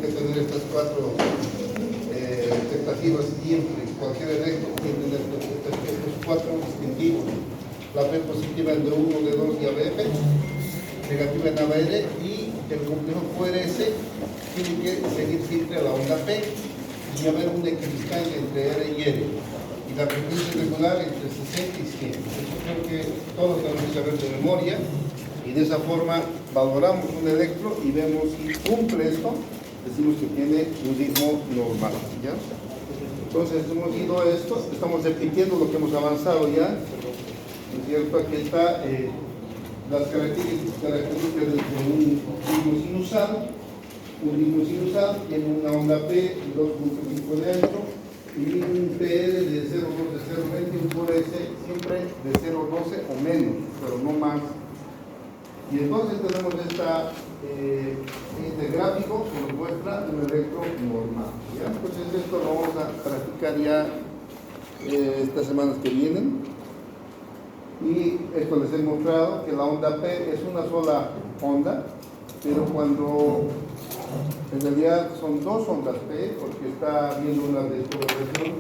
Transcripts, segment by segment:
que tener estas cuatro expectativas siempre. Cualquier electro tiene que tener estos cuatro distintivos. La P positiva en D1, D2 y ABF, negativa en ABR, y el complejo QRS tiene que seguir siempre la onda P y haber una equidistancia entre R y R. Y la frecuencia regular entre 60 y 100. Eso creo que todos tenemos que saber de memoria. Y de esa forma valoramos un electro y vemos si cumple esto, decimos que tiene un ritmo normal, ¿ya? Entonces hemos ido a esto, estamos repitiendo lo que hemos avanzado ya, ¿no es cierto? Aquí está las características de un ritmo sinusal. Un ritmo sinusal tiene una onda P y 2.5 de ancho y un PL de 0.12, 0.20 y un QRS siempre de 0.12 o menos, pero no más. Y entonces tenemos este gráfico que nos muestra un electro normal, ¿ya? Entonces esto lo vamos a practicar ya estas semanas que vienen. Y esto les he mostrado que la onda P es una sola onda, pero cuando en realidad son dos ondas P, porque está viendo una descoloración,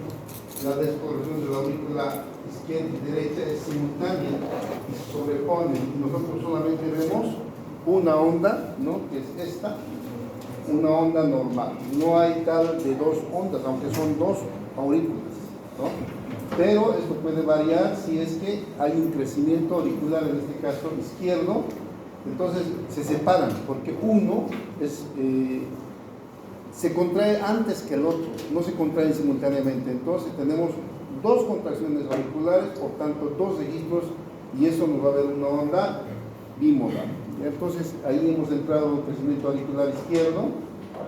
la descoloración de la aurícula izquierda y derecha es simultánea y se sobreponen. Y nosotros solamente vemos una onda, ¿no? Que es esta, una onda normal. No hay tal de dos ondas, aunque son dos aurículas, ¿no? Pero esto puede variar si es que hay un crecimiento auricular, en este caso izquierdo. Entonces se separan, porque uno se contrae antes que el otro, no se contraen simultáneamente. Entonces tenemos dos contracciones auriculares, por tanto dos registros, y eso nos va a dar una onda bimodal. Entonces ahí hemos entrado en el crecimiento auricular izquierdo,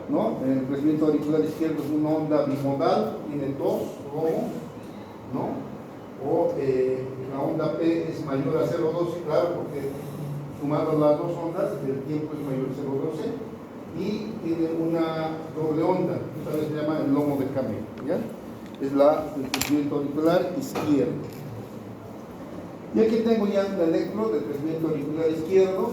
¿no? El crecimiento auricular izquierdo es una onda bimodal, tiene dos lomos, ¿no? O la onda P es mayor a 0.12, claro, porque sumando las dos ondas, el tiempo es mayor a 0.12, y tiene una doble onda, esta vez se llama el lomo de camello, ¿ya? Es el crecimiento auricular izquierdo. Y aquí tengo ya un electro del crecimiento auricular izquierdo.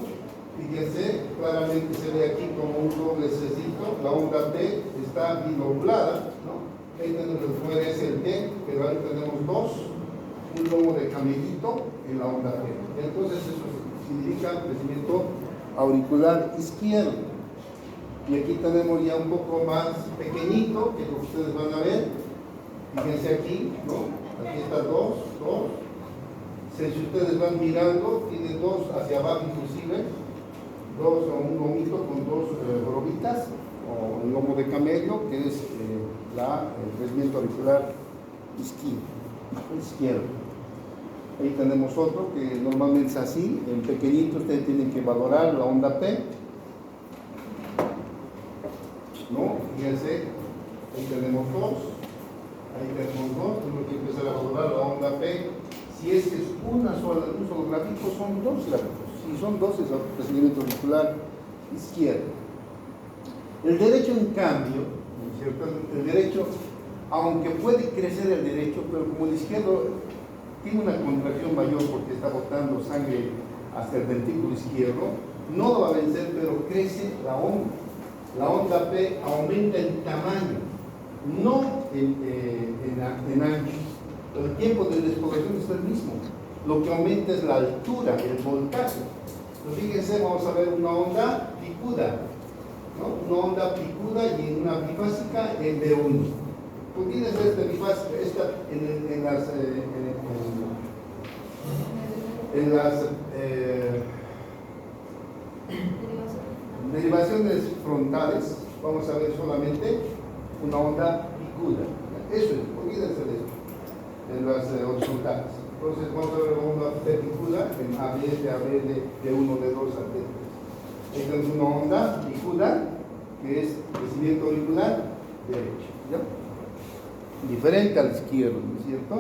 Fíjense, claramente se ve aquí como un doble cecito, la onda T está biloblada, ¿no? Ahí tenemos el QRS, el T, pero ahí tenemos un lomo de camellito en la onda T. Entonces eso significa crecimiento auricular izquierdo. Y aquí tenemos ya un poco más pequeñito, que es lo que ustedes van a ver. Fíjense aquí, ¿no? Aquí está dos. Si ustedes van mirando, tiene dos hacia abajo inclusive, un lomito con dos borobitas, o un lomo de camello, que es el crecimiento auricular izquierdo. Ahí tenemos otro que normalmente es así, en pequeñito ustedes tienen que valorar la onda P, ¿no? Fíjense, ahí tenemos dos, tenemos que empezar a valorar la onda P. Si es que es un solo gráfico, son dos gráficos. Si son dos, es el crecimiento auricular izquierdo. El derecho, en cambio, ¿no es cierto? El derecho, aunque puede crecer el derecho, pero como el izquierdo tiene una contracción mayor porque está botando sangre hacia el ventrículo izquierdo, no lo va a vencer, pero crece la onda. La onda P aumenta en tamaño, no en ancho. El tiempo de despoblación es el mismo. Lo que aumenta es la altura, el voltaje. Pero fíjense, vamos a ver una onda picuda, ¿no? Una onda picuda y en una bifásica en B1. ¿Por qué es esta bifásica? Esta en las derivaciones frontales vamos a ver solamente una onda picuda. Eso es, olvídense de eso. En las horizontales. Entonces vamos a ver una onda picuda en ABS, ABD, D1, D2, D3. Esta es una onda picuda que es crecimiento auricular derecho, ¿ya? Diferente al izquierdo, ¿no es cierto?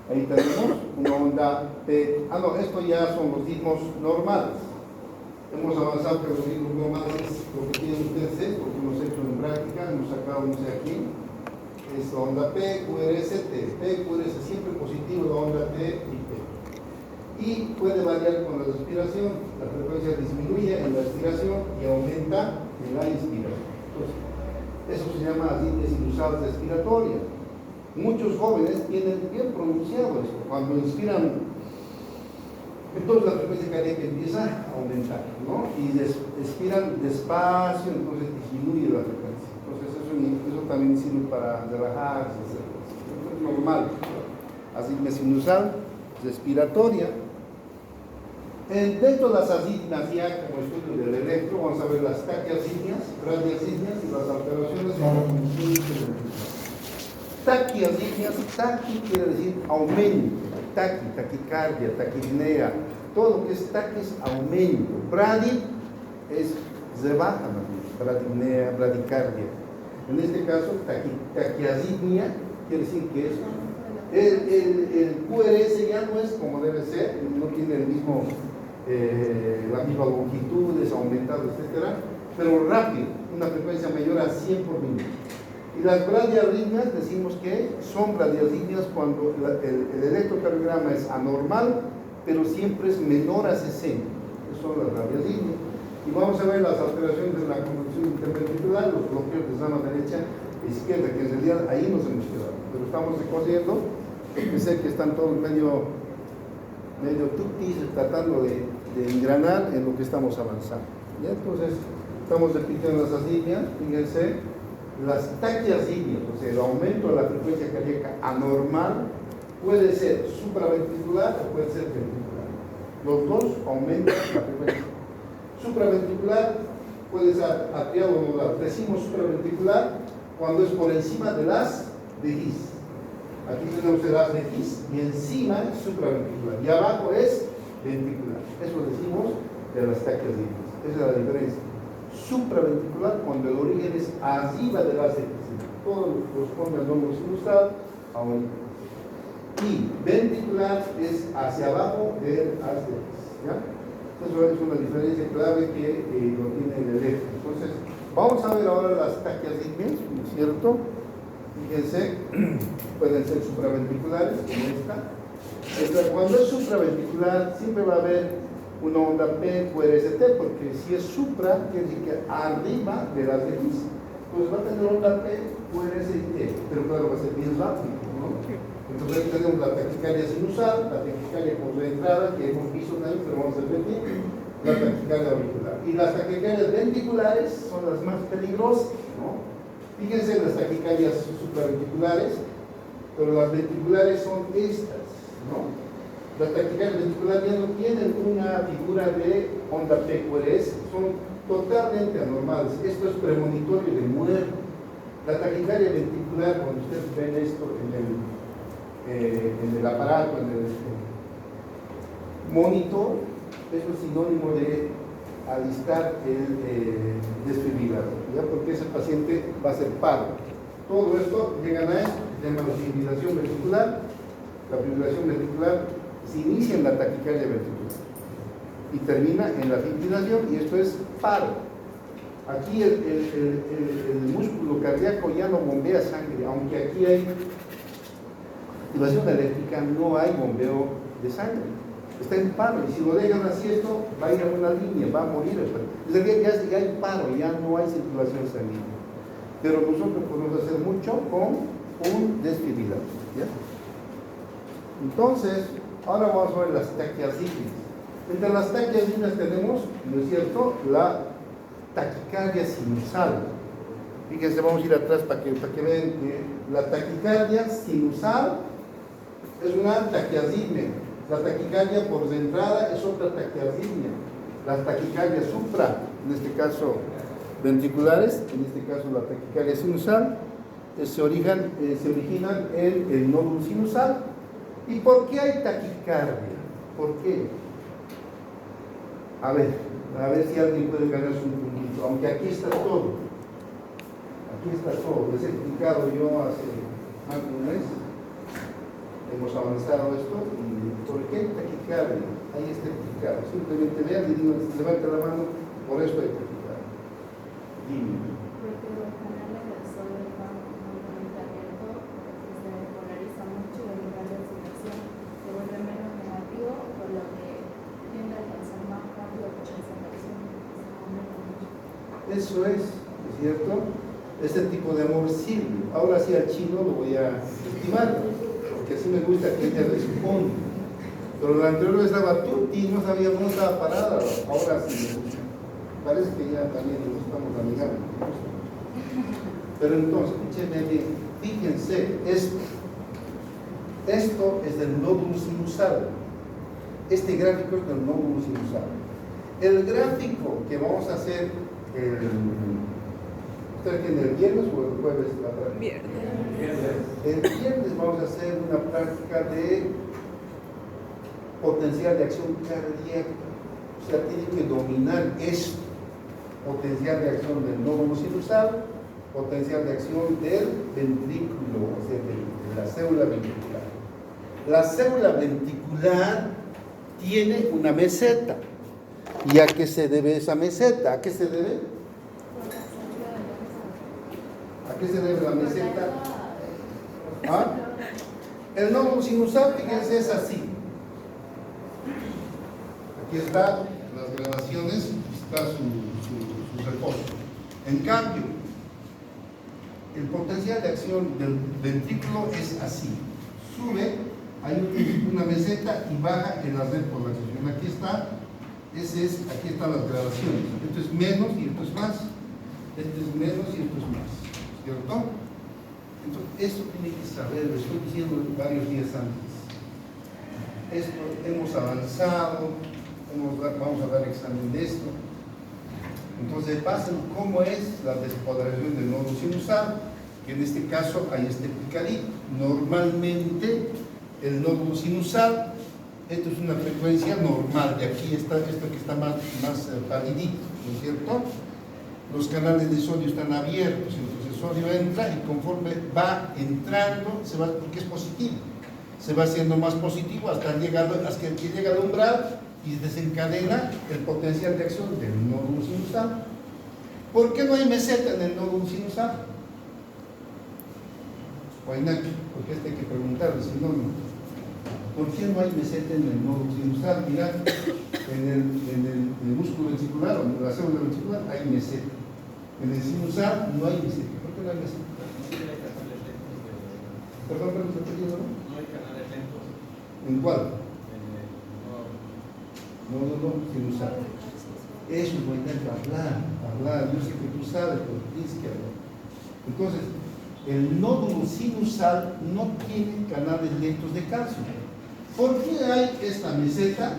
Ahí tenemos una onda P. No, esto ya son los ritmos normales. Hemos avanzado que los ritmos normales es lo que tienen ustedes, porque hemos hecho en práctica, hemos sacado, no sé, aquí. Es la onda P, QRS, T. P, QRS siempre positivo, la onda T y P. Y puede variar con la respiración. La frecuencia disminuye en la expiración y aumenta en la inspiración. Entonces, sinusal respiratoria. Muchos jóvenes tienen bien pronunciado esto. Cuando inspiran, entonces la frecuencia cardíaca empieza a aumentar, ¿no? Y expiran despacio, entonces disminuye la frecuencia. Entonces eso también sirve para relajarse, etc. Es normal. Arritmia sinusal respiratoria. Dentro de las arritmias, ya como estudio del electro, vamos a ver las taquiarritmias, bradiarritmias y las alteraciones en la función cerebral. Taquiarritmias, taqui quiere decir aumento, taquicardia, taquipnea, todo lo que es taqui es aumento. Bradi es rebaja, bradipnea, bradicardia. En este caso, taquiarritmia quiere decir que es el QRS ya no es como debe ser, no tiene el mismo, la misma longitud, es aumentado, etc. Pero rápido, una frecuencia mayor a 100 por minuto. Y las bradiarritmias decimos que son bradiarritmias cuando el electrocardiograma es anormal, pero siempre es menor a 60. Esas son las bradiarritmias. Y vamos a ver las alteraciones de la conducción interventricular, los bloqueos de rama derecha e izquierda, que en realidad ahí nos hemos quedado. Pero estamos recorriendo, porque sé que están todos medio tutis, tratando de engranar en lo que estamos avanzando. ¿Ya? Entonces, estamos repitiendo las arritmias, fíjense. Las taquiarritmias, o sea, el aumento de la frecuencia cardíaca anormal, puede ser supraventricular o puede ser ventricular. Los dos aumentan la frecuencia. Supraventricular puede ser atrial o nodal. Decimos supraventricular cuando es por encima de las de His. Aquí tenemos el as de His y encima es supraventricular. Y abajo es ventricular. Eso decimos de las taquiarritmias. Esa es la diferencia. Supraventricular cuando el origen es arriba del as de His. Todo lo que corresponde al nódulo sinusal ahorita. Y ventricular es hacia abajo del as de His. ¿Ya? Eso es una diferencia clave que lo tiene el electro. Entonces, vamos a ver ahora las taquiarritmias, ¿no es cierto? Fíjense, pueden ser supraventriculares, como esta. Cuando es supraventricular, siempre va a haber una onda P, QRST, porque si es supra, quiere decir que arriba de las de His, pues va a tener onda P, QRST, pero claro, va a ser bien rápido, ¿no? Entonces aquí tenemos la taquicardia sinusal, la taquicardia concentrada, que hemos visto también, pero vamos a repetir, la taquicardia auricular. Y las taquicardias ventriculares son las más peligrosas, ¿no? Fíjense las taquicardias supraventriculares, pero las ventriculares son estas, ¿no? Las taquicardias ventriculares ya no tienen una figura de onda PQRS, son totalmente anormales. Esto es premonitorio de muerte. La taquicardia ventricular, cuando ustedes ven esto en el aparato, en el monitor, eso es sinónimo de alistar el desfibrilador, ¿ya? Porque ese paciente va a ser paro. Todo esto llegan a esto, se llama la fibrilación ventricular. La fibrilación ventricular se inicia en la taquicardia ventricular y termina en la fibrilación, y esto es paro. Aquí el músculo cardíaco ya no bombea sangre, aunque aquí hay activación eléctrica, no hay bombeo de sangre, está en paro, y si lo dejan así, esto va a ir a una línea, va a morir. Es decir, ya hay paro, ya no hay circulación sanguínea, pero nosotros podemos hacer mucho con un desfibrilador, ¿ya? Entonces, ahora vamos a ver las taquiarritmias. Entre las taquiarritmias tenemos, ¿no es cierto?, la taquicardia sinusal. Fíjense, vamos a ir atrás para que vean que la taquicardia sinusal es una taquiarritmia. La taquicardia por centrada es otra taquiarritmia. Las taquicardias supra, en este caso ventriculares, en este caso la taquicardia sinusal, se originan en el nódulo sinusal. ¿Y por qué hay taquicardia? ¿Por qué? A ver si alguien puede ganarse un puntito, aunque aquí está todo. Aquí está todo. Les he explicado yo hace más de un mes. Hemos avanzado esto. ¿Y por qué hay taquicardia? Ahí está explicado. Simplemente vean y digan, levante la mano, por esto hay taquicardia. Dime. Porque los canales del sol están completamente abiertos, se polariza mucho y el nivel de oxidación se vuelve menos negativo, por lo que tiende a alcanzar más rápido por esa presión. Eso es cierto. Este tipo de amor sirve. Ahora sí al chino lo voy a estimar, porque así me gusta que ella responda. Pero la anterior estaba tutti, no sabíamos dónde estaba parada. Ahora sí me gusta. Parece que ya también nos estamos amigando. Pero entonces, escúchenme bien, fíjense, esto es del nódulo sinusal. Este gráfico es del nódulo sinusal. El gráfico que vamos a hacer ¿ustedes tienen el viernes o el jueves? El viernes vamos a hacer una práctica de potencial de acción cardíaca. O sea, tienen que dominar esto. Potencial de acción del nódulo sinusal, potencial de acción del ventrículo, o sea, de la célula ventricular. La célula ventricular tiene una meseta. ¿Y a qué se debe esa meseta? ¿A qué se debe? ¿A qué se debe la meseta? ¿Ah? El nódulo sinusal, fíjense, es así. Aquí están las grabaciones, está su reposo. En cambio, el potencial de acción del ventrículo es así. Sube, hay una meseta y baja en la repolarización. Aquí está, aquí están las grabaciones. Esto es menos y esto es más. Esto es menos y esto es más. ¿Cierto? Entonces, esto tiene que saber, lo estoy diciendo varios días antes. Esto hemos avanzado, vamos a dar examen de esto. Entonces, pasen cómo es la despolarización del nódulo sinusal, que en este caso hay este picadito. Normalmente, el nódulo sinusal, esto es una frecuencia normal, de aquí está esto que está más palidito, ¿no es cierto? Los canales de sodio están abiertos, entonces el sodio entra y conforme va entrando, porque es positivo, se va haciendo más positivo hasta que llega al umbral y desencadena el potencial de acción del nódulo sinusal. ¿Por qué no hay meseta en el nódulo sinusal? Guaynachi, porque hay que preguntarle, si no. ¿Por qué no hay meseta en el nódulo sinusal? Mirad, en el músculo ventricular o en la célula ventricular hay meseta. En el sinusal no hay meseta. ¿Por qué no hay meseta? Perdón, no hay canales lentos. ¿En cuál? No. Nódulo sinusal. Eso es bueno, hablar. Yo sé que tú sabes, pero tienes que hablar. Entonces, el nódulo sinusal no tiene canales lentos de calcio. ¿Por qué hay esta meseta?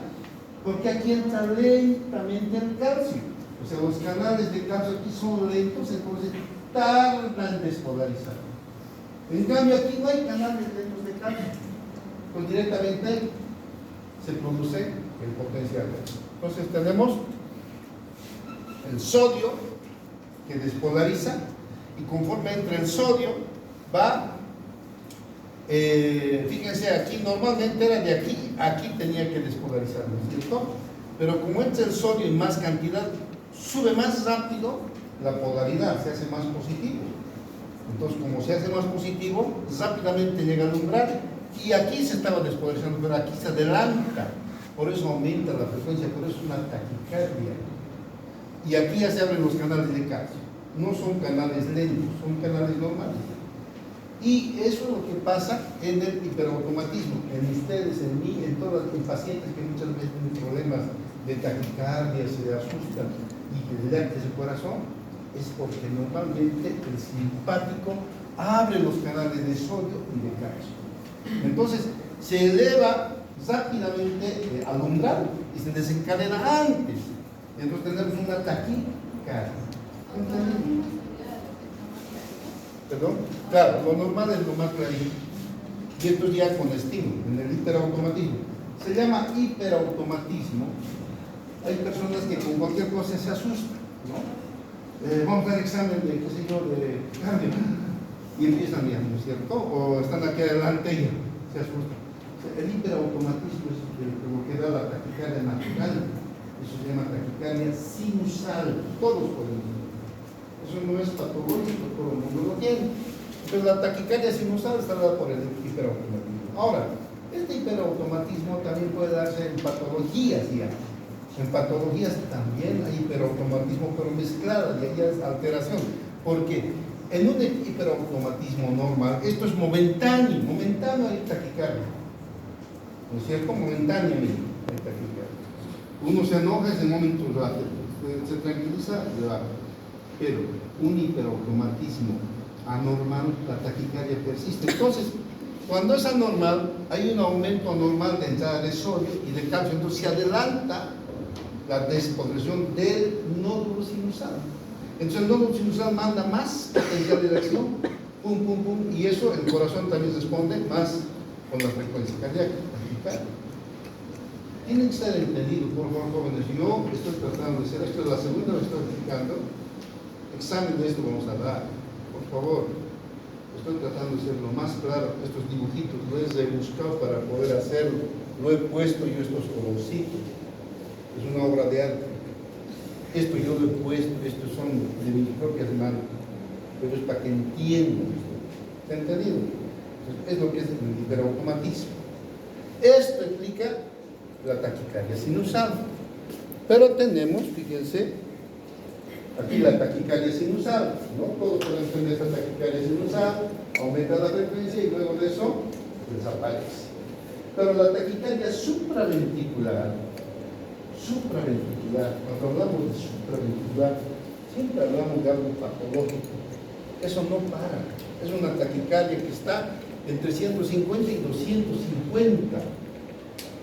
Porque aquí entra lentamente el calcio. O sea, los canales de calcio aquí son lentos, entonces tardan en despolarizar. En cambio, aquí no hay canales lentos de calcio. Pues directamente se produce el potencial. Entonces tenemos el sodio que despolariza y conforme entra el sodio va, fíjense aquí, normalmente era de aquí a aquí tenía que despolarizar, ¿no es cierto? Pero como entra el sodio en más cantidad, sube más rápido la polaridad, se hace más positivo. Entonces, como se hace más positivo, rápidamente llega al umbral y aquí se estaba despolarizando, pero aquí se adelanta, por eso aumenta la frecuencia, por eso es una taquicardia. Y aquí ya se abren los canales de calcio. No son canales lentos, son canales normales. Y eso es lo que pasa en el hiperautomatismo, en ustedes, en mí, en pacientes que muchas veces tienen problemas de taquicardia, se asustan y que le late su corazón, es porque normalmente el simpático abre los canales de sodio y de calcio. Entonces se eleva rápidamente al umbral y se desencadena antes. Entonces tenemos una taquicardia. ¿Entendí? ¿Perdón? Claro, lo normal es lo más clarito. Y esto es ya con estímulo, en el hiperautomatismo. Se llama hiperautomatismo. Hay personas que con cualquier cosa se asustan, ¿no? Vamos a dar examen de, qué sé yo, de cardio. Y empiezan ya, ¿no es cierto? O están aquí adelante y se asustan. O sea, el hiperautomatismo es lo que da la taquicardia natural. Eso se llama taquicardia sinusal. Todos podemos. Eso no es patológico, todo el mundo lo tiene. Entonces la taquicardia sinusal está dada por el hiperautomatismo. Ahora, este hiperautomatismo también puede darse en patologías, digamos. En patologías también hay hiperautomatismo, pero mezclada, y ahí es alteración. Porque En un hiperautomatismo normal, esto es momentáneo hay taquicardia. ¿No es cierto? Momentáneo hay taquicardia. Uno se enoja, ese momento rápido, se tranquiliza, se baja. Pero un hiperautomatismo anormal, la taquicardia persiste. Entonces, cuando es anormal, hay un aumento anormal de entrada de sodio y de calcio, entonces se adelanta la descompresión del nódulo sinusal. Entonces el nódulo sinusal manda más potencial de reacción, pum, pum, pum, y eso el corazón también responde más con la frecuencia cardíaca. Tienen que estar entendidos, por favor, jóvenes. Yo estoy tratando de hacer esto, es la segunda vez que estoy explicando. Examen de esto vamos a dar, por favor. Estoy tratando de ser lo más claro. Estos dibujitos los he buscado para poder hacerlo. Lo he puesto yo estos colorcitos. Es una obra de arte. Esto yo lo he puesto, estos son de mis propias manos. Pero es para que entiendan esto. ¿Está entendido? Entonces, es lo que es el hiperautomatismo. Esto explica la taquicardia sinusal. Pero tenemos, fíjense, aquí la taquicardia sinusal, ¿no? Todos podemos tener esta taquicardia sinusal, aumenta la frecuencia y luego de eso desaparece. Pero la taquicardia supraventricular, cuando hablamos de supraventricular, siempre hablamos de algo patológico. Eso no para. Es una taquicardia que está entre 150 y 250,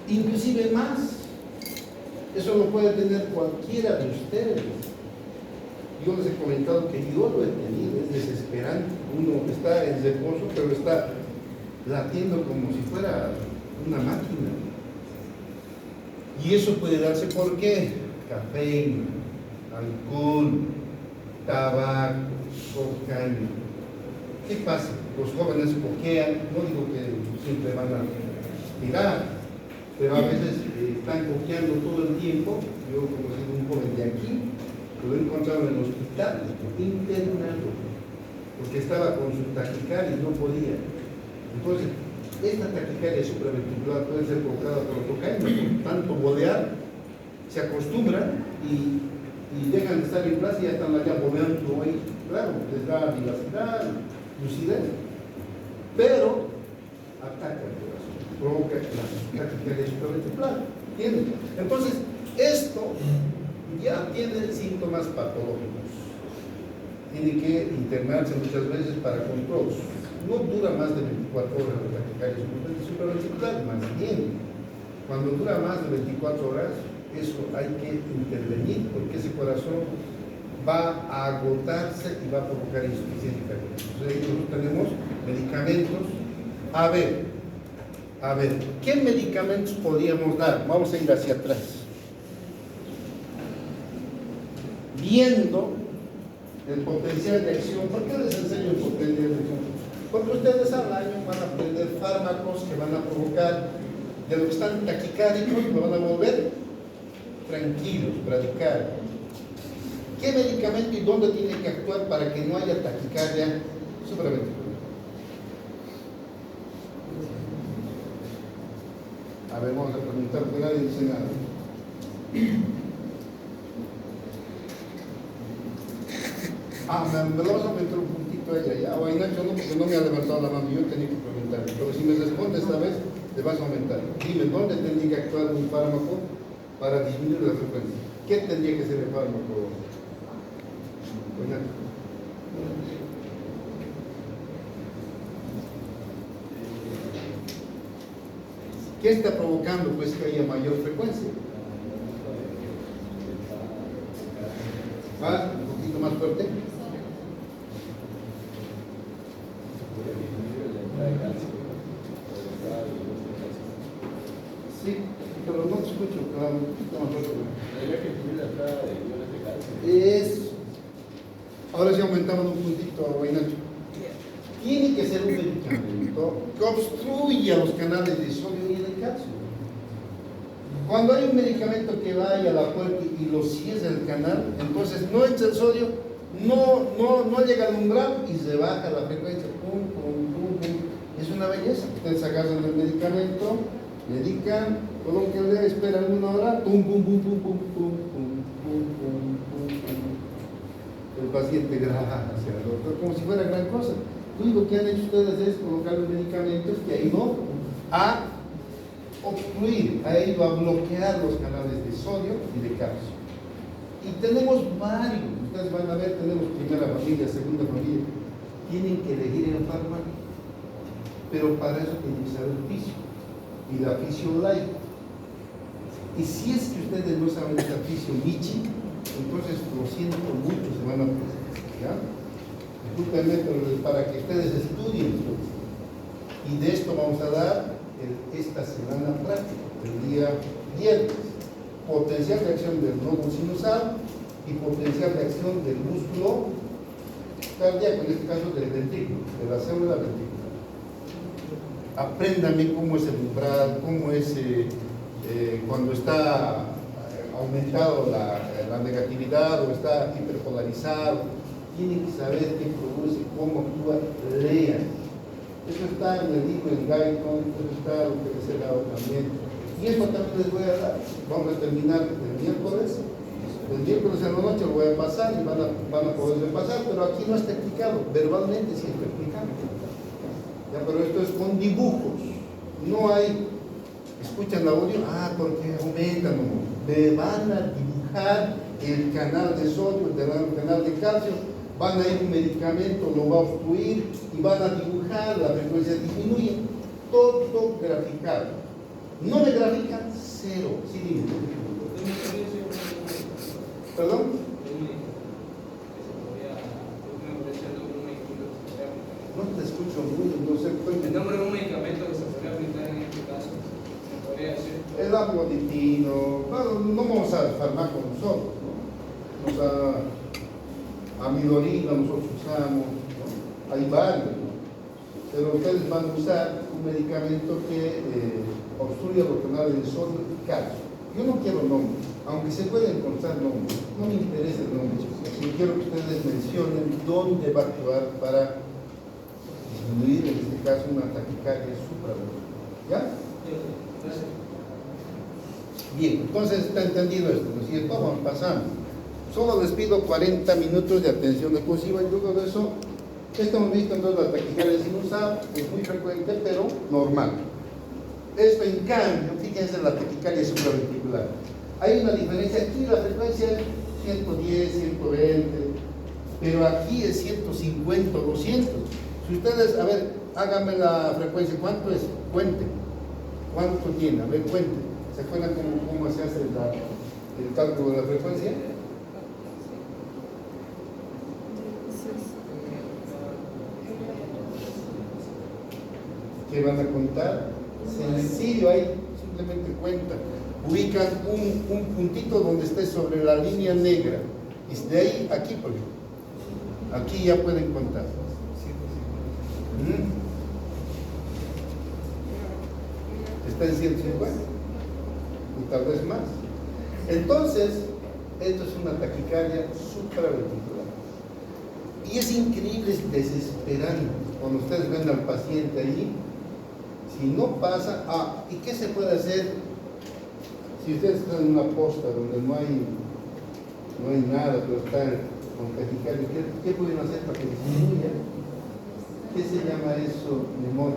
inclusive más. Eso lo puede tener cualquiera de ustedes. Yo les he comentado que yo lo he tenido, es desesperante. Uno está en reposo, pero está latiendo como si fuera una máquina. Y eso puede darse por qué? Cafeína, alcohol, tabaco, cocaína. ¿Qué pasa? Los jóvenes coquean, no digo que siempre van a tirar, pero a veces están coqueando todo el tiempo. Yo conocí a un joven de aquí, lo he encontrado en el hospital, internado, porque estaba con su taquicardia y no podía. Entonces, esta taquicardia supraventricular puede ser provocada por cocaína, por tanto bolear, se acostumbran y dejan de estar en clase y ya están allá boleando ahí. Claro, les da vivacidad, lucidez, pero ataca el corazón, provoca la taquicardia supraventricular. ¿Entienden? Entonces, esto ya tiene síntomas patológicos. Tiene que internarse muchas veces para control. No dura más de 24 horas la taquicardia supraventricular, más bien. Cuando dura más de 24 horas, eso hay que intervenir porque ese corazón va a agotarse y va a provocar insuficiencia cardíaca. Entonces nosotros tenemos medicamentos. A ver, ¿qué medicamentos podríamos dar? Vamos a ir hacia atrás. Viendo el potencial de acción. ¿Por qué les enseño el potencial de acción? Porque ustedes al año van a aprender fármacos que van a provocar, de los que están taquicárdicos, lo van a volver tranquilos, bradicárdicos. ¿Qué medicamento y dónde tiene que actuar para que no haya taquicardia supraventricular? A ver, vamos a preguntar, porque nadie dice nada. Me lo vas a meter un puntito a ella, ya, o a Nacho no, porque no me ha levantado la mano, yo tenía que preguntar. Pero si me responde esta vez, le vas a aumentar. Dime, ¿dónde tendría que actuar un fármaco para disminuir la frecuencia? ¿Qué tendría que ser el fármaco? ¿Qué está provocando pues que haya mayor frecuencia? ¿Va? Un poquito más fuerte. Sí, pero no te escucho, claro, un poquito más fuerte. Eso. Ahora sí aumentamos un puntito, Nacho. Tiene que ser un medicamento que obstruya los canales de sodio y de calcio. Cuando hay un medicamento que vaya a la puerta y lo cierra el canal, entonces no entra el sodio, no llega al umbral y se baja la frecuencia. Pum, pum, pum, pum. Es una belleza. Ustedes agarran el medicamento, medican, colóquenle, esperan una hora, pum, pum, pum, pum, pum, pum, pum, pum, pum, pum, pum. el paciente gracias, doctor, como si fuera gran cosa. Lo único que han hecho ustedes es colocar los medicamentos que ha ido a obstruir, ha ido a bloquear los canales de sodio y de calcio. Y tenemos varios, ustedes van a ver, tenemos primera familia, segunda familia, tienen que elegir el fármaco, pero para eso tienen que saber el fisio y la fisio light. Y si es que ustedes no saben esa fisio Michi, entonces lo siento mucho, se van a ¿ya? Discúlpenme, pero para que ustedes estudien. Y de esto vamos a dar esta semana práctica, el día viernes. Potencial de acción del nodo sinusal y potencial de acción del músculo cardíaco, en este caso del ventrículo, de la célula ventricular. Apréndanme cómo es el umbral, cómo es cuando está aumentado la negatividad o está hiperpolarizado. Tienen que saber qué produce, cómo actúa, lean. Eso está en el libro en Guyton, eso está en lo que les he dado también. Y eso también les voy a dar. Vamos a terminar el miércoles. El miércoles en la noche lo voy a pasar y van a poder repasar, pero aquí no está explicado. Verbalmente sí está explicado. Ya, pero esto es con dibujos. No hay, escuchan el audio, porque aumentan. No. Me van a dibujar el canal de sodio, el canal de calcio. Van a ir un medicamento, lo va a obstruir y van a dibujar, la frecuencia disminuye. Todo graficado. No me grafican, cero. Sí, dime. ¿Perdón? No te escucho muy, no sé. El nombre de un medicamento que se podría aplicar en este caso, se podría decir. El amlodipino. Bueno, no vamos a fármaco nosotros, ¿no? Vamos a amilorina nosotros usamos, ¿no? Hay varios, ¿no? Pero ustedes van a usar un medicamento que obstruye los canales de sodio y calcio. Yo no quiero nombres, aunque se pueden encontrar nombres, no me interesa el nombre. Yo quiero que ustedes mencionen dónde va a actuar para disminuir, en este caso, una taquicardia supraventricular. ¿Ya? Bien, entonces está entendido esto, ¿no es cierto? Vamos pasando. Solo les pido 40 minutos de atención exclusiva y luego de eso, esto hemos visto entonces la taquicardia sinusal, es muy frecuente, pero normal. Esto en cambio, fíjense en la taquicardia supraventricular. Hay una diferencia, aquí la frecuencia es 110, 120, pero aquí es 150, 200. Si ustedes, a ver, háganme la frecuencia, ¿cuánto es? Cuenten. ¿Cuánto tiene? A ver, cuenten. ¿Se acuerdan cómo se hace el cálculo de la frecuencia? ¿Qué van a contar? Sencillo, ahí simplemente cuenta. Ubican un puntito donde esté sobre la línea negra. Y de ahí, aquí, por ejemplo. Aquí ya pueden contar. Está en 150. Y tal vez más. Entonces, esto es una taquicardia supraventricular. Y es increíble, es desesperante. Cuando ustedes ven al paciente allí, si no pasa, ¿y qué se puede hacer? Si ustedes están en una posta donde no hay nada, pero están con taquicardia, ¿qué pueden hacer para que disminuya? ¿Qué se llama eso, mi amor?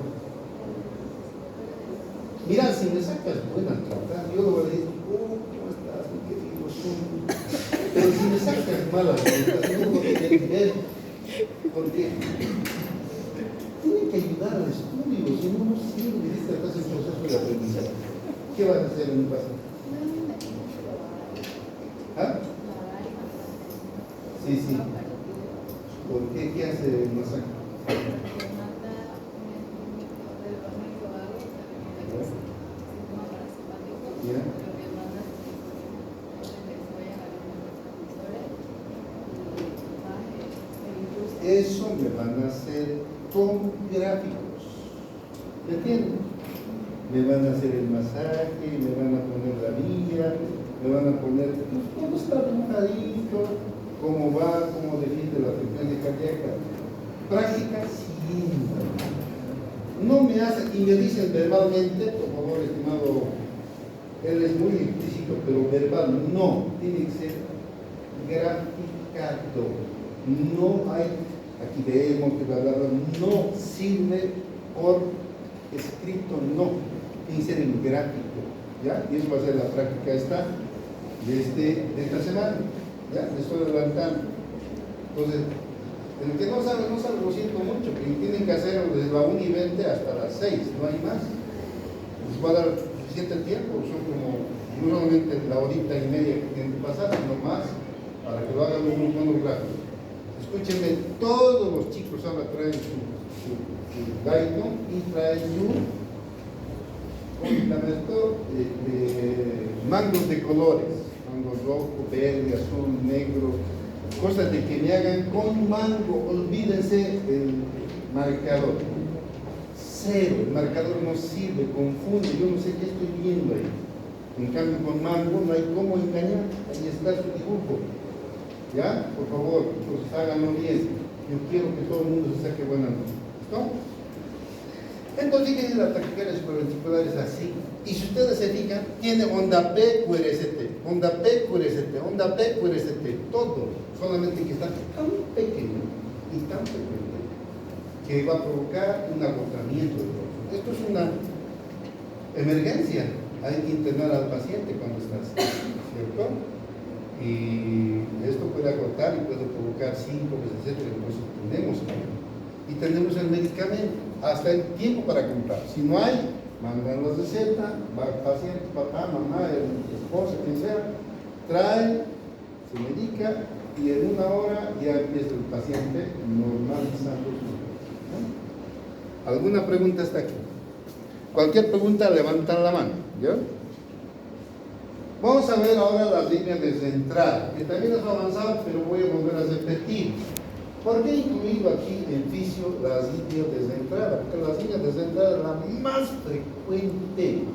Mira, si me sacas buena trata, yo lo voy a decir, ¿cómo estás, mi querido? Pero si me sacas malas notas, no lo voy a entender. Porque tienen que ayudar al estudio, si no, no sirve, estás en proceso de aprendizaje. ¿Qué vas a hacer en un paciente? ¿Ah? Sí, sí. ¿Por qué? ¿Qué hace el masaje? ¿Ya? Eso me van a hacer con gráficos. ¿Me entienden? Me van a hacer el masaje, me van a poner la vía, me van a poner todo está dibujadito, cómo va, cómo defiende la frecuencia cardíaca. Práctica siempre. No me hacen, y me dicen verbalmente, por favor, estimado, él es muy explícito, pero verbal no, tiene que ser graficado. No hay, aquí vemos que no sirve por escrito, no, tiene que ser en gráfico, ¿ya? Y eso va a ser la práctica esta de esta semana, ¿ya? Me estoy adelantando. Entonces, el que no sabe, lo siento mucho, que tienen que hacerlo desde la 1:20 hasta las 6, no hay más. Les va a dar suficiente tiempo, son como, no solamente la horita y media que tienen que pasar, sino más, para que lo hagan unos monográficos. Escúchenme, todos los chicos ahora traen su guidon y traen su mangos de colores, mango rojo, verde, azul, negro, cosas de que me hagan con mango. Olvídense el marcador, cero, el marcador no sirve, confunde, yo no sé qué estoy viendo ahí. En cambio con mango no hay cómo engañar, ahí está su dibujo, ¿ya? Por favor, pues háganlo bien, yo quiero que todo el mundo se saque buena nota, ¿listo? Entonces, fíjense, la taquicardia supraventricular es así. Y si ustedes se fijan, tiene onda P, QRST, onda P, QRST, onda P, QRST, todo. Solamente que está tan pequeño y tan pequeño que va a provocar un agotamiento del corazón. Esto es una emergencia. Hay que internar al paciente cuando está así, ¿cierto? Y esto puede agotar y puede provocar síncope, etc. Por eso tenemos y tenemos el medicamento, hasta el tiempo para comprar. Si no hay, mandan la receta, va el paciente, papá, mamá, el esposo, quien sea, trae, se medica y en 1 hora ya empieza el paciente normalizando su vida, ¿no? ¿Alguna pregunta hasta aquí? Cualquier pregunta, levantan la mano, ¿ya? Vamos a ver ahora las líneas de entrada, que también es avanzado, pero voy a volver a repetir. ¿Por qué he incluido aquí en fisio las líneas de entrada? Porque las líneas de entrada es la más frecuente,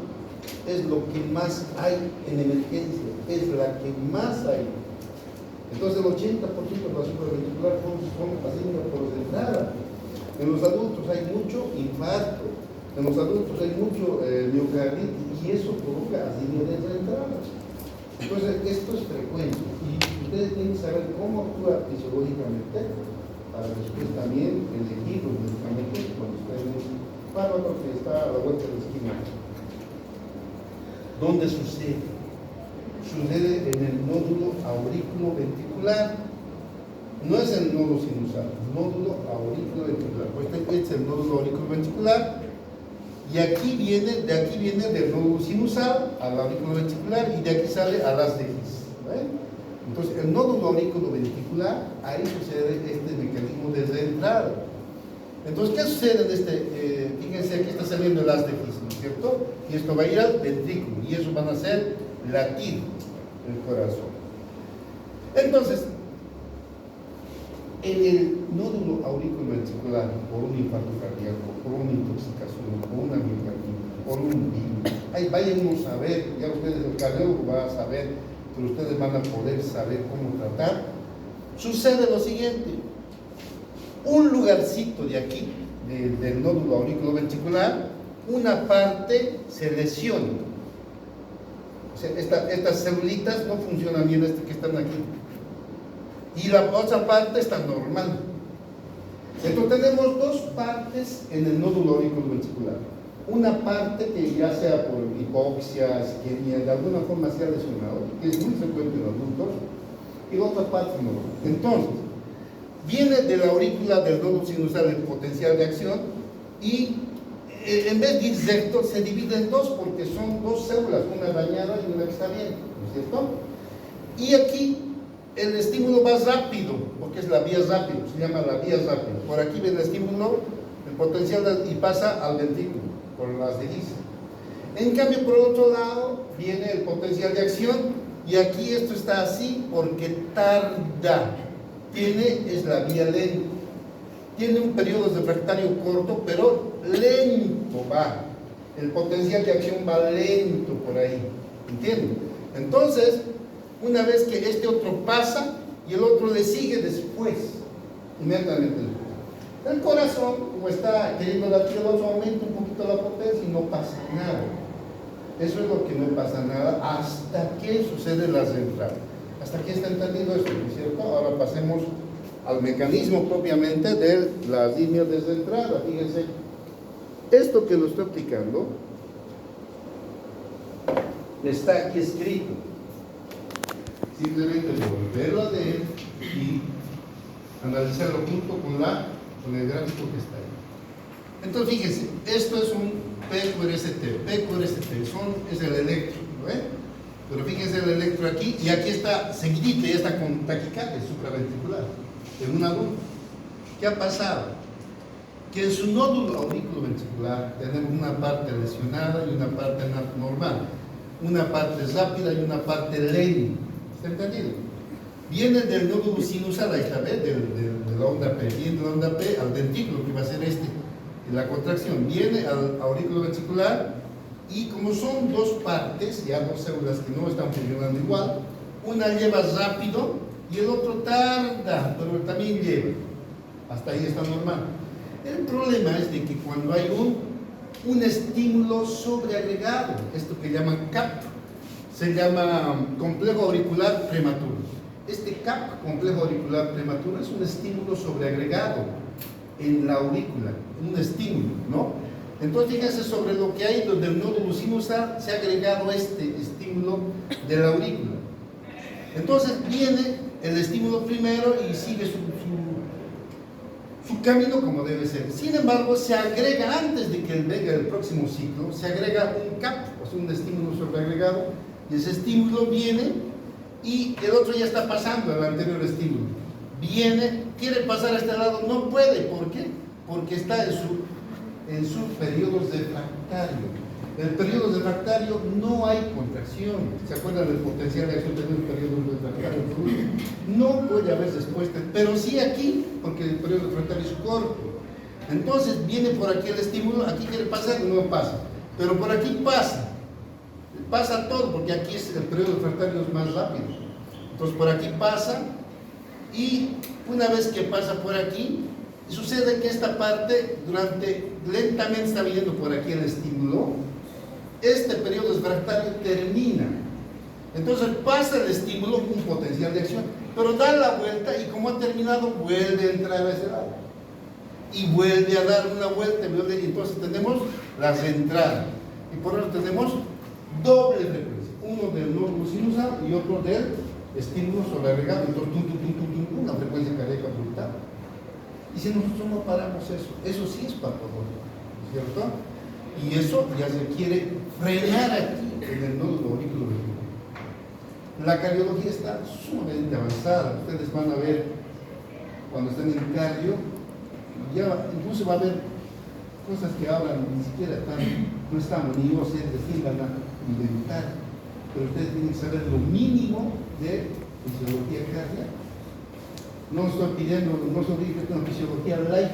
es lo que más hay en emergencia, es la que más hay. Entonces el 80% de la supraventricular son las líneas por entrada. En los adultos hay mucho infarto, en los adultos hay mucho miocarditis y eso provoca las líneas de entrada. Entonces esto es frecuente y ustedes tienen que saber cómo actúa fisiológicamente para después también elegir los medicamentos cuando ustedes fármaco que está a la vuelta de la esquina. ¿Dónde sucede? Sucede en el nódulo aurículo-ventricular. No es el nódulo sinusal, nódulo aurículo-ventricular. Pues este es el nódulo aurículo-ventricular y aquí viene, de aquí viene del nódulo sinusal al aurículo-ventricular y de aquí sale a las de His. Entonces, el nódulo auriculoventricular, ahí sucede este mecanismo de reentrada. Entonces, ¿qué sucede en este? Fíjense, aquí está saliendo el haz de His, ¿no es cierto? Y esto va a ir al ventrículo, y eso van a hacer latir el corazón. Entonces, en el nódulo auriculoventricular, por un infarto cardíaco, por una intoxicación, por una miocarditis, por un virus, ahí váyanos a ver, ya ustedes, el cardiólogo va a saber, pero ustedes van a poder saber cómo tratar. Sucede lo siguiente: un lugarcito de aquí, del nódulo auriculoventricular, una parte se lesiona. O sea, estas celulitas no funcionan bien, que están aquí. Y la otra parte está normal. Entonces tenemos dos partes en el nódulo auriculoventricular. Una parte que ya sea por hipoxia, isquemia, de alguna forma se ha lesionado, que es muy frecuente en adultos, y la otra parte no. Entonces, viene de la aurícula del nódulo sinusal el potencial de acción y en vez de ir recto se divide en dos porque son dos células, una dañada y una que está bien, ¿no es cierto? Y aquí el estímulo va rápido, porque es la vía rápida, se llama la vía rápida. Por aquí viene el estímulo, el potencial y pasa al ventrículo, por las de His. En cambio, por otro lado, viene el potencial de acción, y aquí esto está así porque tarda. Es la vía lenta. Tiene un periodo refractario corto, pero lento va. El potencial de acción va lento por ahí. ¿Entienden? Entonces, una vez que este otro pasa, y el otro le sigue después, inmediatamente después. El corazón, como está queriendo latir el otro, aumenta un poquito la potencia y no pasa nada. Eso es lo que no pasa nada hasta que sucede la reentrada. Hasta aquí está entendido esto, ¿no es cierto? Ahora pasemos al mecanismo propiamente de las líneas de entrada. Fíjense, esto que lo estoy aplicando está aquí escrito. Simplemente volverlo a leer y analizarlo junto con el gráfico que está ahí. Entonces fíjense, esto es un PQRST. PQRST es el electro, ¿no? Pero fíjense el electro aquí, y aquí está seguidito, ya está con taquicardia supraventricular en un adulto. ¿Qué ha pasado? Que en su nódulo auriculoventricular tenemos una parte lesionada y una parte normal, una parte rápida y una parte lenta. ¿Está entendido? Viene del nódulo sinusal, ahí está, ¿ves? De la onda P, viene de la onda P al dentículo, que va a ser la contracción, viene al auriculoventricular. Y como son dos partes, ya dos células que no están funcionando igual, una lleva rápido y el otro tarda, pero también lleva. Hasta ahí está normal. El problema es de que cuando hay un estímulo sobreagregado, esto que llaman CAP, se llama complejo auricular prematuro. Este CAP, complejo auricular prematuro, es un estímulo sobreagregado en la aurícula, un estímulo, ¿no? Entonces fíjense sobre lo que hay donde el nódulo sinusal se ha agregado este estímulo de la aurícula. Entonces viene el estímulo primero y sigue su camino como debe ser. Sin embargo, se agrega antes de que venga el próximo ciclo, se agrega un CAP, o sea, un estímulo sobreagregado, y ese estímulo viene y el otro ya está pasando al anterior estímulo. Viene, quiere pasar a este lado, no puede. ¿Por qué? Porque está en sus periodos de refractario. En periodos de refractario no hay contracción. ¿Se acuerdan del potencial de acción de un periodo de refractario? No puede haber respuesta, pero sí aquí, porque el periodo de refractario es corto. Entonces viene por aquí el estímulo, aquí quiere pasar, no pasa. Pero por aquí pasa. Pasa todo, porque aquí el periodo de refractario es más rápido. Entonces por aquí pasa, y una vez que pasa por aquí, sucede que esta parte lentamente está viniendo por aquí el estímulo. Este periodo refractario termina. Entonces pasa el estímulo, un potencial de acción, pero da la vuelta y como ha terminado, vuelve a entrar a ese lado. Y vuelve a dar una vuelta, y entonces tenemos la reentrada. Y por eso tenemos doble frecuencia. Uno del nódulo sinusal y otro del estímulo sobreagregado. Entonces, una frecuencia cardíaca brutal. Y si nosotros no paramos eso sí es patológico, ¿cierto? Y eso ya requiere frenar aquí en el nódulo auriculoventricular. La cardiología está sumamente avanzada. Ustedes van a ver cuando estén en cardio, ya incluso va a haber cosas que hablan ni siquiera no estamos ni yo sé decir van a inventar, pero ustedes tienen que saber lo mínimo de fisiología cardíaca. No estoy pidiendo, no estoy diciendo una fisiología light,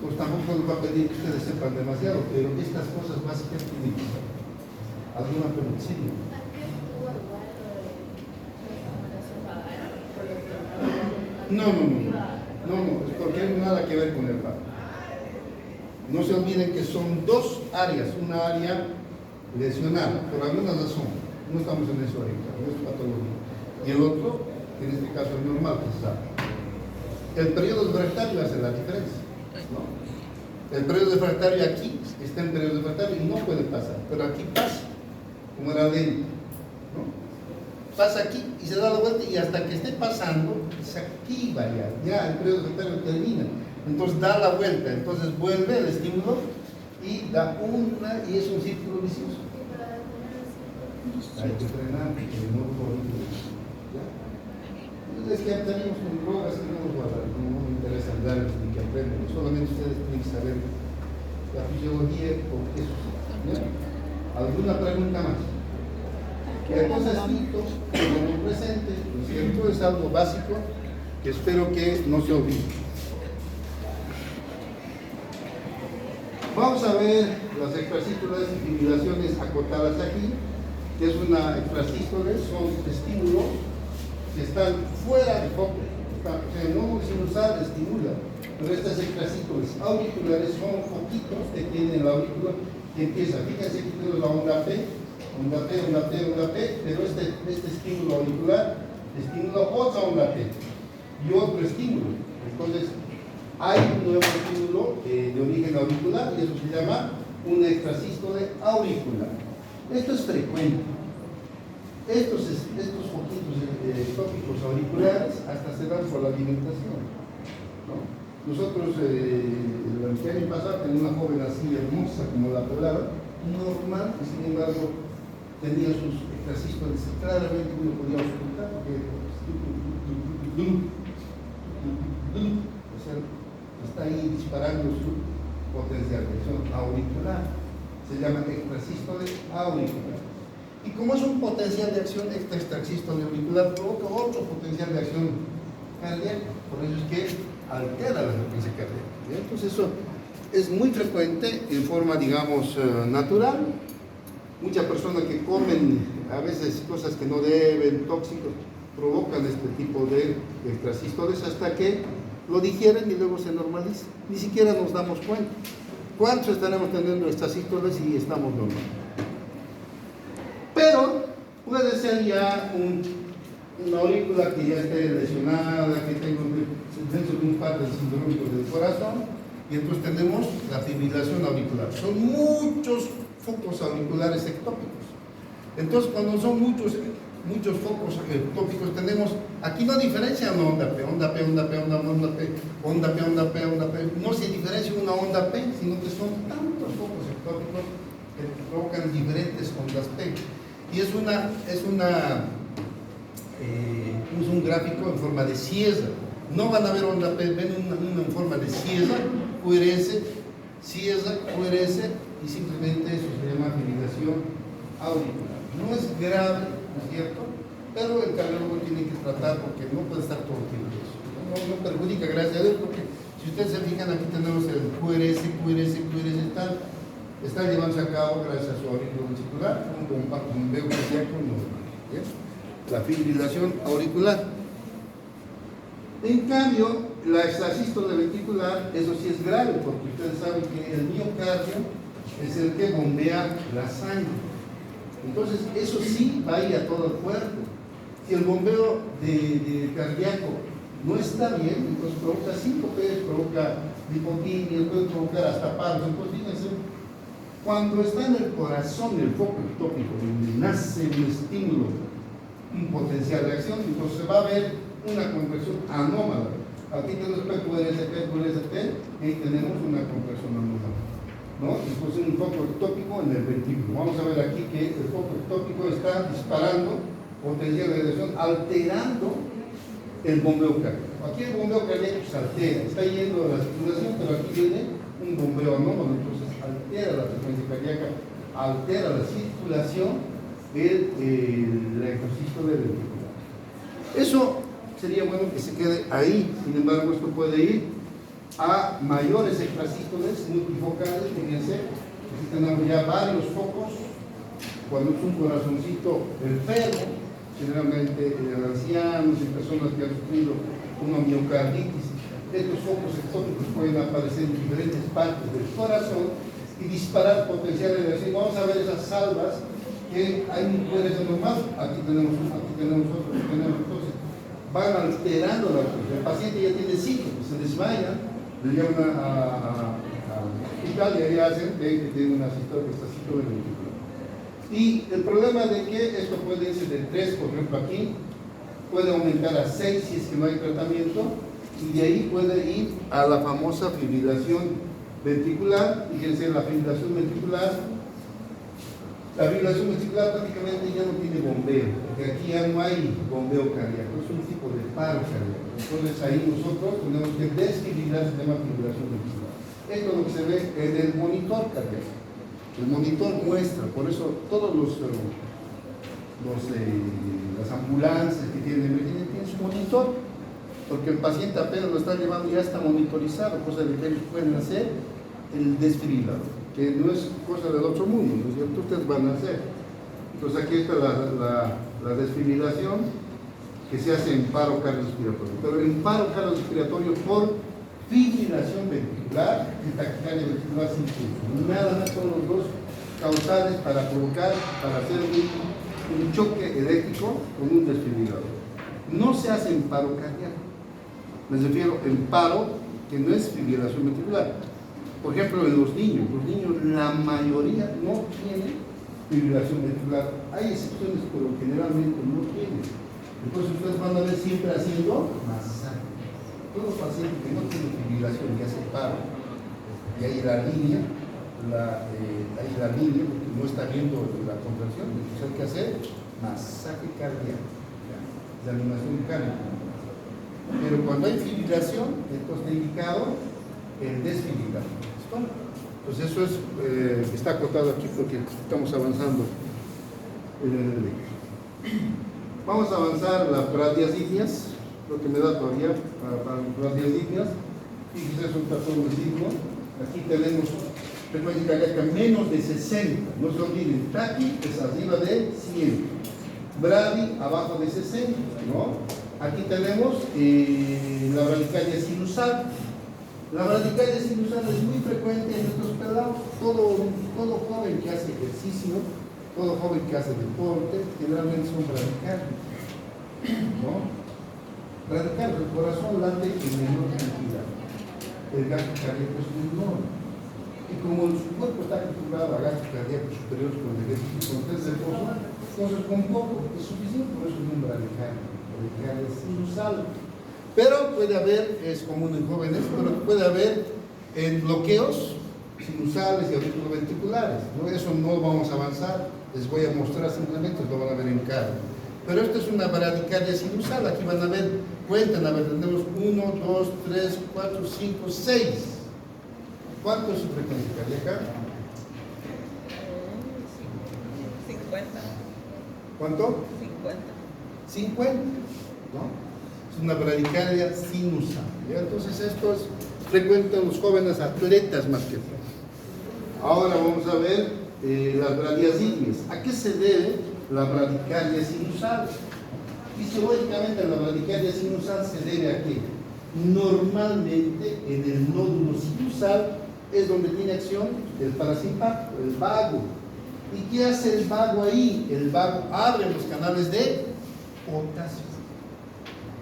pues tampoco les va a pedir que ustedes sepan demasiado, pero estas cosas básicas tienen que saber. ¿Alguna pregunta? Sí. No, es porque no hay nada que ver con el paro. No se olviden que son dos áreas, una área lesionada, por alguna razón, no estamos en eso ahorita, no es patología, y el otro, que en este caso es normal, que se sabe. El periodo refractario hace la diferencia, ¿no? El periodo refractario aquí está en periodo refractario y no puede pasar, pero aquí pasa, como era lento, ¿no? Pasa aquí y se da la vuelta y hasta que esté pasando, se activa ya el periodo refractario termina. Entonces da la vuelta, entonces vuelve el estímulo y da una, y es un círculo vicioso. Hay que frenar, que no puede. Es que tenemos con drogas que no nos guardan, no me interesa darles ni que aprendan, solamente ustedes tienen que saber la fisiología por qué sucede. ¿Alguna pregunta más? Entonces, como presente, ¿no es cierto? Es algo básico que espero que no se olvide. Vamos a ver las extrasístoles y fibrilaciones acotadas aquí, que es una extrasístole, son estímulos que están fuera de foco. El nódulo sinusal estimula, pero estas extrasístoles auriculares son foquitos que tienen la aurícula que empieza. Fíjense que tenemos la onda P, pero este estímulo auricular estimula otra onda P. y otro estímulo. Entonces, hay un nuevo estímulo de origen auricular y eso se llama una extrasístole auricular. Esto es frecuente. Estos foquitos tópicos auriculares hasta se dan por la alimentación, ¿no? Nosotros, el año pasado, tenía una joven así hermosa como la pelada, normal, y sin embargo tenía sus extrasístoles, claramente uno podía ocultar porque o sea, está ahí disparando su potencial de acción auricular, se llama extrasístole auricular. Y como es un potencial de acción, esta extrasístole auricular provoca otro potencial de acción cardíaca, por eso es que altera la frecuencia cardíaca. Entonces eso es muy frecuente en forma, digamos, natural. Muchas personas que comen a veces cosas que no deben, tóxicos, provocan este tipo de extrasístoles hasta que lo digieren y luego se normaliza. Ni siquiera nos damos cuenta. ¿Cuántos estaremos teniendo extrasístoles y estamos normales? Pero puede ser ya una aurícula que ya esté lesionada, que tenga dentro de un par de sindrómicos del corazón, y entonces tenemos la fibrilación auricular. Son muchos focos auriculares ectópicos. Entonces, cuando son muchos focos ectópicos, tenemos, aquí no diferencia una onda P, onda P, onda P, onda P, onda P, onda P, onda P, onda P. No se diferencia una onda P, sino que son tantos focos ectópicos que provocan diferentes ondas P. Y es un gráfico en forma de cieza. No van a ver onda P, ven una en forma de cieza, QRS, cieza, QRS, y simplemente eso se llama fibrilación auricular. No es grave, ¿no es cierto? Pero el cardiólogo tiene que tratar porque no puede estar todo el tiempo eso. No perjudica, gracias a Dios, porque si ustedes se fijan, aquí tenemos el QRS, está llevándose a cabo gracias a su auriculo ventricular, un bombeo cardíaco normal. La fibrilación auricular. En cambio, la extrasístole ventricular, eso sí es grave, porque ustedes saben que el miocardio es el que bombea la sangre. Entonces, eso sí va a ir a todo el cuerpo. Si el bombeo de cardíaco no está bien, entonces provoca síncope, provoca lipotimia, puede provocar hasta paros. Entonces, fíjense, cuando está en el corazón el foco ectópico, donde nace un estímulo, un potencial de acción, entonces va a haber una compresión anómala. Aquí tenemos PQRST, y ahí tenemos una compresión anómala, ¿no? Después un foco ectópico en el ventrículo. Vamos a ver aquí que el foco ectópico está disparando potencial de acción, alterando el bombeo cardíaco. Aquí el bombeo cardíaco se altera, está yendo a la circulación, pero aquí viene un bombeo anómalo, entonces altera la frecuencia cardíaca, altera la circulación del extrasístole ventricular. Eso sería bueno que se quede ahí. Sin embargo, esto puede ir a mayores extrasístoles multifocales. Fíjense, aquí tenemos ya varios focos. Cuando es un corazoncito enfermo, generalmente en ancianos, en personas que han sufrido una miocarditis, estos focos ectópicos pueden aparecer en diferentes partes del corazón y disparar potenciales de acción. Vamos a ver esas salvas que hay un QRS normal, aquí tenemos uno, aquí tenemos otro, aquí tenemos otro. Van alterando la acción. El paciente ya tiene síntomas, se desmaya, le llevan a hospital y ahí hacen que tiene una extrasístole ventricular. Y el problema de que esto puede irse de 3, por ejemplo aquí, puede aumentar a 6 si es que no hay tratamiento, y de ahí puede ir a la famosa fibrilación ventricular. Fíjense, la fibrilación ventricular prácticamente ya no tiene bombeo, porque aquí ya no hay bombeo cardíaco, es un tipo de paro cardíaco. Entonces ahí nosotros tenemos que desfibrilar, se llama fibrilación ventricular. Esto es lo que se ve en el monitor cardíaco. El monitor muestra, por eso todos las ambulancias que tienen su monitor, porque el paciente apenas lo está llevando ya está monitorizado, cosa de que ellos pueden hacer el desfibrilador, que no es cosa del otro mundo, ¿no es cierto? Ustedes van a hacer. Entonces aquí está la desfibrilación que se hace en paro cardiorrespiratorio, pero en paro cardiorrespiratorio por fibrilación ventricular y taquicardia ventricular sin pulso. Nada más son los dos causales para provocar, para hacer un choque eléctrico con un desfibrilador. No se hace en paro cardíaco. Me refiero al paro que no es fibrilación ventricular. Por ejemplo, en los niños la mayoría no tienen fibrilación ventricular. Hay excepciones, pero generalmente no tienen. Entonces ustedes van a ver siempre haciendo masaje. Todo paciente que no tiene fibrilación y hace paro, y ahí la línea, porque no está viendo la contracción, entonces hay que hacer masaje cardíaco, reanimación cardíaca. Pero cuando hay fibrilación, entonces está indicado el desfibrilar. Entonces eso es, está acotado aquí porque estamos avanzando en el derecho. Vamos a avanzar las bradias ígneas, lo que me da todavía para las bradias ígneas. Fíjense, es un patrón de signo. Aquí tenemos frecuencia cardíaca menos de 60. No se olviden, taqui es arriba de 100. Bradi abajo de 60, ¿no? Aquí tenemos la bradicardia sinusal. La bradicardia sinusal es muy frecuente en estos pelados. Todo joven que hace ejercicio, todo joven que hace deporte, generalmente son bradicárdios, ¿no? Bradicardia, el corazón late en menor cantidad. El gasto cardíaco es menor. Y como su cuerpo está acostumbrado a gastos cardíacos superiores con el ejercicio con test de reposo, entonces con poco es suficiente, por eso es un bradicardia. Bradicardia sinusal. Pero puede haber, es común en jóvenes, pero puede haber bloqueos sinusales y auriculoventriculares, ¿no? Eso no vamos a avanzar, les voy a mostrar simplemente, lo van a ver en cara. Pero esto es una bradicardia sinusal, aquí van a ver, cuentan, a ver, tenemos 1, 2, 3, 4, 5, 6. ¿Cuánto es su frecuencia cardíaca? 50. ¿Cuánto? 50, ¿no? Es una bradicardia sinusal, ¿ya? Entonces esto es frecuente en los jóvenes atletas más que todo. Ahora vamos a ver las bradias ígneas. ¿A qué se debe la bradicardia sinusal? Fisiológicamente la bradicardia sinusal se debe a que normalmente en el nódulo sinusal es donde tiene acción el parasimpático, el vago. ¿Y qué hace el vago ahí? El vago abre los canales de potasio.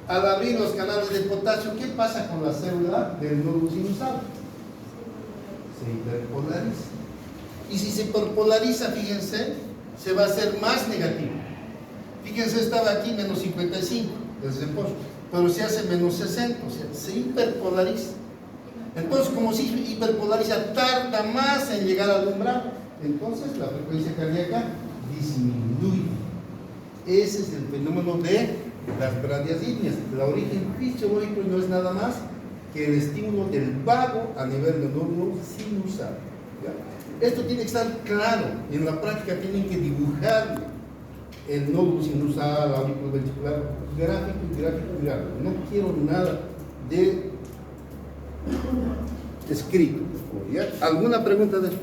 Al abrir los canales de potasio, ¿qué pasa con la célula del nódulo sinusal? Se hiperpolariza. Y si se hiperpolariza, fíjense, se va a hacer más negativo. Fíjense, estaba aquí menos 55 desde el reposo, pero se hace menos 60, o sea, se hiperpolariza. Entonces, como se hiperpolariza, tarda más en llegar al umbral, entonces la frecuencia cardíaca disminuye. Ese es el fenómeno de las bradias ígneas. El origen fisiológico no es nada más que el estímulo del vago a nivel del nódulo sinusal, ¿ya? Esto tiene que estar claro, y en la práctica tienen que dibujar el nódulo sinusal, aurículo ventricular, gráfico. No quiero nada de escrito, ¿ya? ¿Alguna pregunta de esto?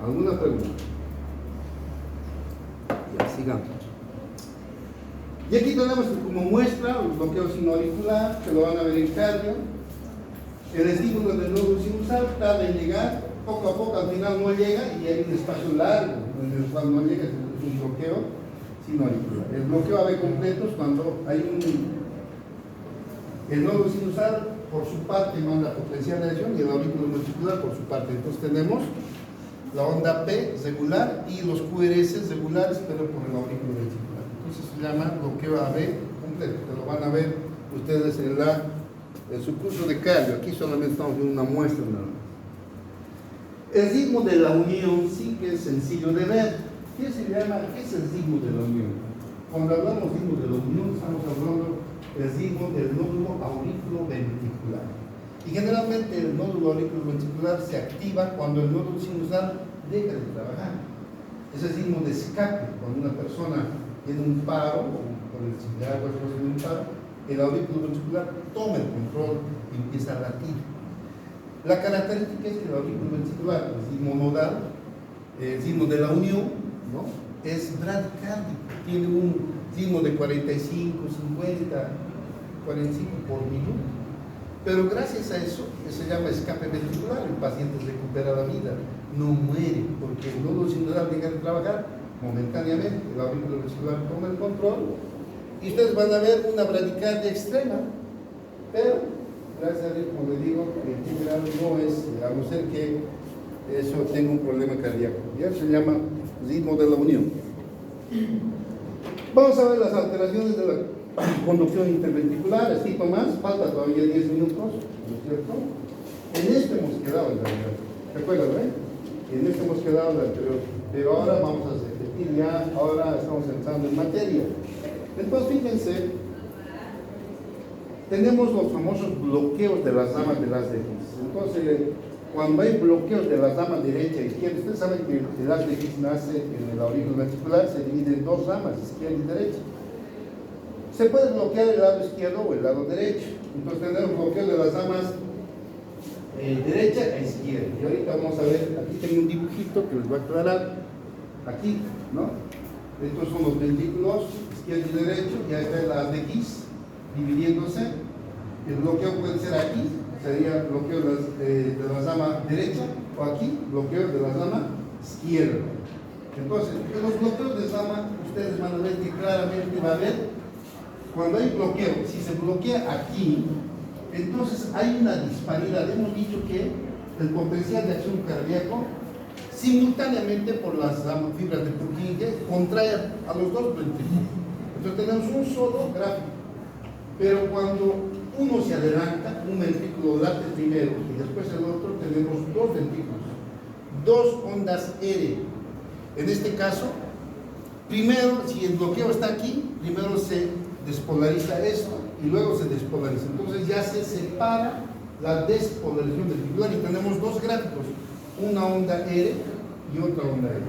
¿Alguna pregunta? Ya, sigamos. Y aquí tenemos como muestra el bloqueo sinoauricular, que lo van a ver en cardio. El estímulo del nódulo sinusal tarda en llegar, poco a poco, al final no llega y hay un espacio largo en el cual no llega, es un bloqueo sinoauricular. El bloqueo AB completo es cuando hay el nódulo sinusal por su parte manda potencial de acción y el aurículo ventricular por su parte. Entonces tenemos la onda P regular y los QRS regulares, pero por el aurículo ventricular. Entonces se llama bloqueo AB completo, que lo van a ver ustedes en su curso de cardio. Aquí solamente estamos viendo una muestra nada más. El ritmo de la unión sí que es sencillo de ver. ¿Qué es el ritmo de la unión? Cuando hablamos de ritmo de la unión, estamos hablando del ritmo del nódulo auriculoventricular. Y generalmente el nódulo auriculoventricular se activa cuando el nódulo sinusal deja de trabajar. Es el ritmo de escape. Cuando una persona tiene un paro, o por el cigarro de un paro, el auriculoventricular toma el control y empieza a latir. La característica es que el auriculoventricular, el ritmo nodal, el ritmo de la unión, ¿no?, es bradicárdico, tiene un ritmo de 45, 50, 45 por minuto. Pero gracias a eso, que se llama escape ventricular, el paciente recupera la vida, no muere, porque el nódulo sinusal deja de trabajar momentáneamente, el auriculoventricular toma el control, y ustedes van a ver una bradicardia extrema, Pero, gracias a Dios, como le digo, el general no es, a no ser que eso tenga un problema cardíaco. Ya se llama ritmo de la unión. Vamos a ver las alteraciones de la conducción interventricular, así más, falta todavía 10 minutos, ¿no es cierto? En este hemos quedado en realidad, ¿recuerdan, En este hemos quedado en el anterior, pero ahora vamos a repetir ya, ahora estamos entrando en materia. Entonces, fíjense, tenemos los famosos bloqueos de las ramas de las de His. Entonces, cuando hay bloqueos de las ramas derecha e izquierda, ustedes saben que el haz de His nace en el aurículo ventricular, se divide en dos ramas, izquierda y derecha. Se puede bloquear el lado izquierdo o el lado derecho. Entonces tenemos bloqueo de las ramas derecha e izquierda. Y ahorita vamos a ver, aquí tengo un dibujito que les voy a aclarar. Aquí, ¿no? Estos son los ventrículos izquierdo y derecho, ya está el haz de His dividiéndose. El bloqueo puede ser aquí, sería bloqueo de la rama derecha, o aquí, bloqueo de la rama izquierda. Entonces, en los bloqueos de rama, ustedes van a ver que claramente va a haber, cuando hay bloqueo, si se bloquea aquí, entonces hay una disparidad. Hemos dicho que el potencial de acción cardíaco, simultáneamente por las fibras de Purkinje, contrae a los dos ventrículos. Entonces tenemos un solo gráfico. Pero cuando uno se adelanta, un ventrículo late primero y después el otro, tenemos dos ventrículos, dos ondas R. En este caso, primero, si el bloqueo está aquí, primero se despolariza esto y luego se despolariza. Entonces ya se separa la despolarización ventricular y tenemos dos gráficos, una onda R y otra onda R.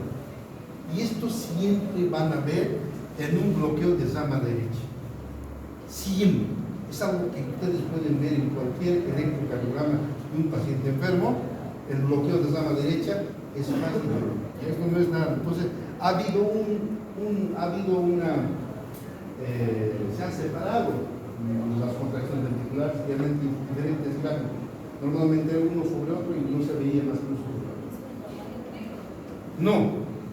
Y esto siempre van a ver en un bloqueo de rama derecha. Siempre. Es algo que ustedes pueden ver en cualquier electrocardiograma de un paciente enfermo. El bloqueo de rama derecha es fácil. Esto no es nada. Entonces, ha habido se han separado las contracciones ventriculares en diferentes gráficos. Normalmente uno sobre otro y no se veía más que uno sobre otro. No,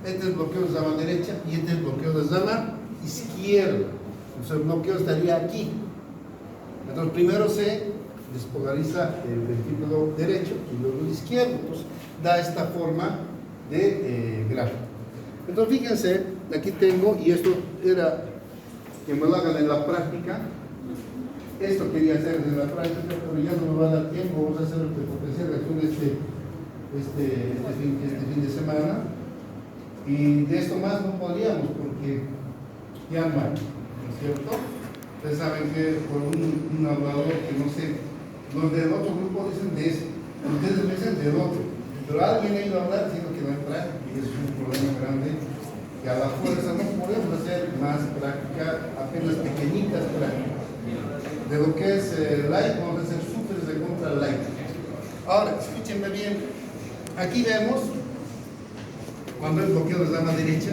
este es bloqueo de rama derecha y este es bloqueo de rama izquierda. Entonces el bloqueo estaría aquí. Entonces primero se despolariza el ventrículo derecho y luego el izquierdo. Entonces da esta forma de gráfico. Entonces fíjense, aquí tengo, y esto era que me lo hagan en la práctica. Esto quería hacer en la práctica, pero ya no me va a dar tiempo. Vamos a hacer el potencial de acción este fin de semana. Y de esto más no podríamos, porque ya no hay, ¿no es cierto? Ustedes saben que por un hablador que no sé, los del otro grupo dicen de eso, ustedes me dicen del otro, pero alguien ha ido a hablar diciendo que no hay práctica, y eso es un problema grande, que a la fuerza no podemos hacer más práctica, apenas pequeñitas prácticas. De lo que es light, vamos a hacer súper de contra light. Ahora, escúchenme bien, aquí vemos, cuando el bloqueo de rama derecha,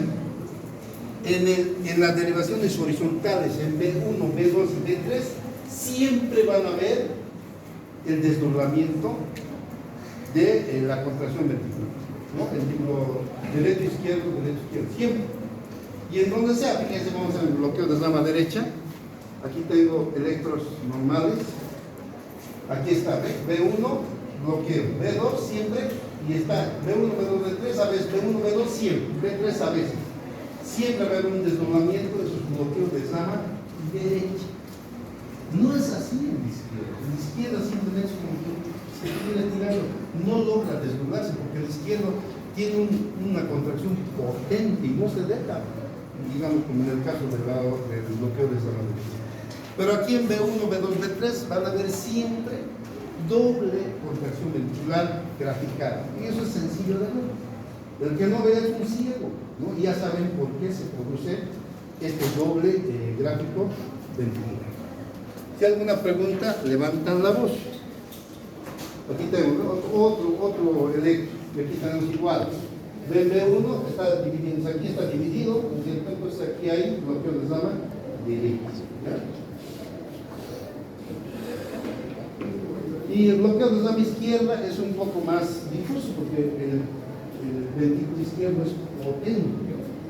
en las derivaciones horizontales, en B1, B2 y B3, siempre van a ver el desdoblamiento de la contracción ventricular, ¿no? El tipo derecho, izquierdo, siempre. Y en donde sea, fíjense, vamos a ver el bloqueo de rama derecha. Aquí tengo electros normales. Aquí está, B1, bloqueo, B2 siempre, y está B1, B2, B3 a veces, B1, B2 siempre, B3 a veces. Siempre va a haber un desdoblamiento de sus bloqueos de rama derecha. No es así en la izquierda. En la izquierda simplemente es como que se quiere tirarlo. No logra desdoblarse porque el izquierdo tiene una contracción potente y no se deja, digamos, como en el caso del bloqueo de rama derecha. Pero aquí en B1, B2, B3 van a ver siempre doble contracción ventricular graficada. Y eso es sencillo de ver. El que no ve es un ciego, ¿no? Y ya saben por qué se produce este doble gráfico ventricular. Si hay alguna pregunta, levantan la voz. Aquí tenemos otro electro, y aquí tenemos igual. B1 está dividido, aquí está dividido, entonces aquí hay bloqueo de rama derecha. Y el bloqueo de rama izquierda es un poco más difuso porque el ventrículo izquierdo es potente,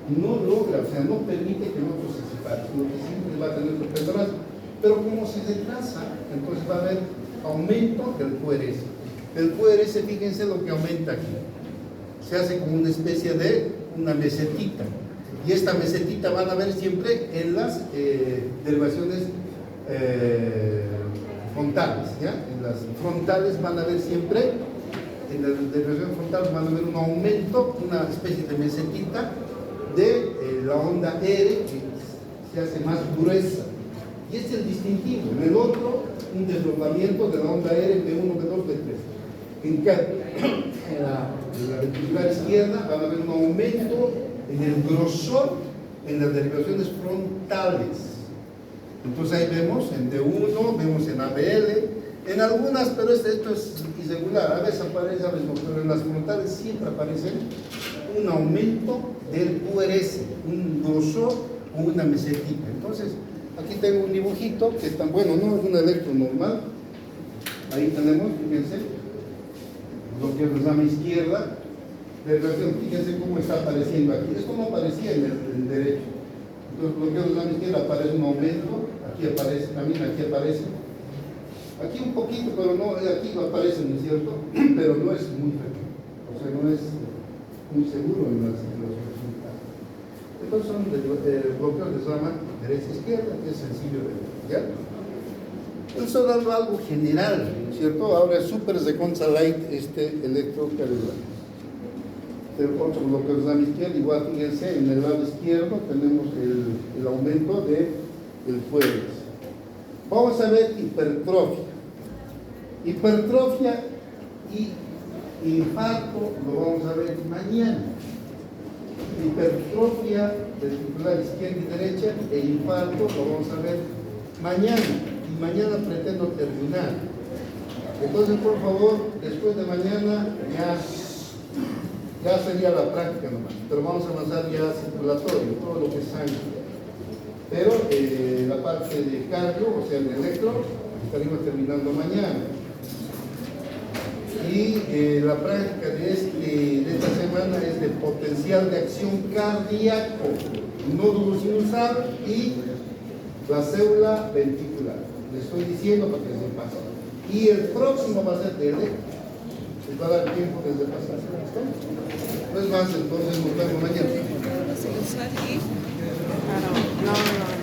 no logra, o sea, no permite que el otro se separe, sino que siempre va a tener que pesar más. pero como se retrasa, entonces va a haber aumento del QRS. El QRS, fíjense lo que aumenta aquí. Se hace como una especie de una mesetita. Y esta mesetita van a ver siempre en las derivaciones frontales, ¿ya? En las frontales van a ver siempre, en las derivaciones frontales van a ver un aumento, una especie de mesetita de la onda R que se hace más gruesa. Y este es el distintivo. En el otro, un desdoblamiento de la onda R de 1, de 2, de 3. En la ventricular izquierda van a ver un aumento en el grosor en las derivaciones frontales. Entonces ahí vemos en D1, vemos en ABL, en algunas, pero esto es irregular, a veces aparece, a veces no, pero en las frontales siempre aparece un aumento del QRS, un grosor o una mesetita. Entonces, aquí tengo un dibujito que está, bueno, no es un electro normal, ahí tenemos, fíjense, bloqueo de rama izquierda, derivación, fíjense cómo está apareciendo aquí, esto no aparecía en el derecho. Entonces, bloqueo de rama izquierda aparece un aumento, aquí aparece, también aquí aparece, aquí un poquito, pero no, aquí no aparece, ¿no es cierto? Pero no es muy frecuente, o sea, no es muy seguro en los resultados. Entonces son bloqueos de rama derecha-izquierda, que es sencillo de ver, ¿ya? Estoy dando algo general, ¿no es cierto? Ahora es súper recontra light este electrocardiograma. El otro bloqueo de rama izquierda, igual fíjense, en el lado izquierdo tenemos el aumento del QRS. Vamos a ver hipertrofia. Hipertrofia y infarto lo vamos a ver mañana. Hipertrofia ventricular izquierda y derecha e infarto lo vamos a ver mañana. Y mañana pretendo terminar. Entonces, por favor, después de mañana ya sería la práctica nomás. Pero vamos a avanzar ya circulatorio, todo lo que es sangre. Pero la parte de cardio, o sea, el electro, estaremos terminando mañana. Y la práctica de esta semana es de potencial de acción cardíaco, nódulo sinusal y la célula ventricular. Les estoy diciendo para que se pase. Y el próximo va a ser de electro. Les va a dar tiempo desde pasar. ¿Listo? No es más, entonces nos vemos mañana. No.